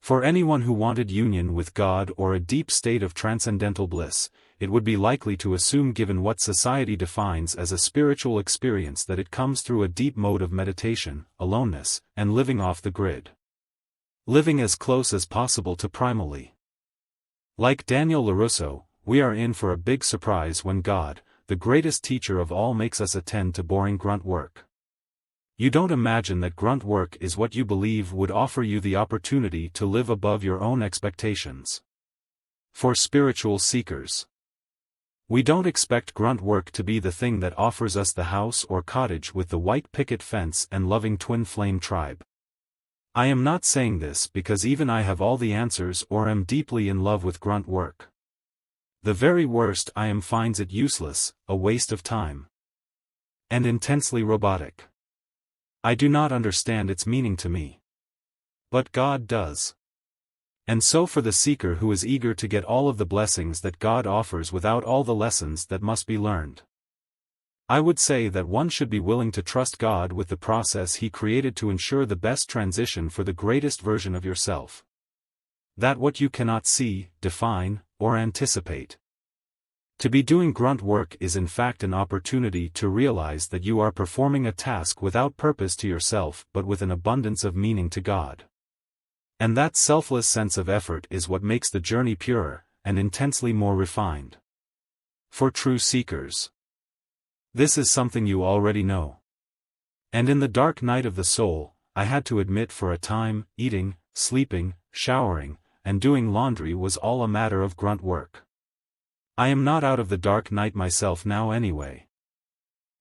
For anyone who wanted union with God or a deep state of transcendental bliss, it would be likely to assume, given what society defines as a spiritual experience, that it comes through a deep mode of meditation, aloneness, and living off the grid. Living as close as possible to primally. Like Daniel LaRusso, we are in for a big surprise when God, the greatest teacher of all, makes us attend to boring grunt work. You don't imagine that grunt work is what you believe would offer you the opportunity to live above your own expectations. For spiritual seekers, we don't expect grunt work to be the thing that offers us the house or cottage with the white picket fence and loving twin flame tribe. I am not saying this because even I have all the answers or am deeply in love with grunt work. The very worst I am finds it useless, a waste of time, and intensely robotic. I do not understand its meaning to me. But God does. And so for the seeker who is eager to get all of the blessings that God offers without all the lessons that must be learned, I would say that one should be willing to trust God with the process He created to ensure the best transition for the greatest version of yourself. That what you cannot see, define, or anticipate. To be doing grunt work is in fact an opportunity to realize that you are performing a task without purpose to yourself but with an abundance of meaning to God. And that selfless sense of effort is what makes the journey purer, and intensely more refined. For true seekers, this is something you already know. And in the dark night of the soul, I had to admit for a time, eating, sleeping, showering, and doing laundry was all a matter of grunt work. I am not out of the dark night myself now anyway.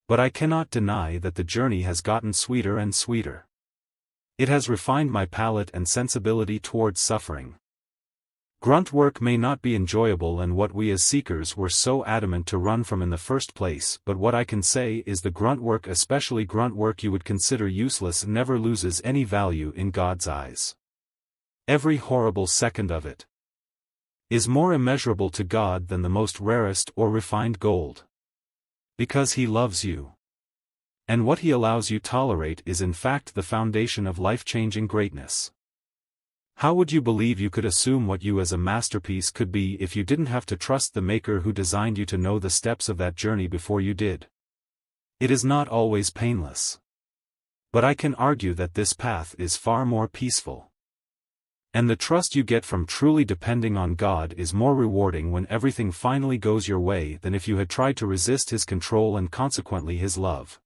But I cannot deny that the journey has gotten sweeter and sweeter. It has refined my palate and sensibility towards suffering. Grunt work may not be enjoyable and what we as seekers were so adamant to run from in the first place, but what I can say is the grunt work, especially grunt work you would consider useless, never loses any value in God's eyes. Every horrible second of it is more immeasurable to God than the most rarest or refined gold. Because He loves you. And what He allows you tolerate is in fact the foundation of life-changing greatness. How would you believe you could assume what you as a masterpiece could be if you didn't have to trust the Maker who designed you to know the steps of that journey before you did? It is not always painless. But I can argue that this path is far more peaceful. And the trust you get from truly depending on God is more rewarding when everything finally goes your way than if you had tried to resist His control and consequently His love.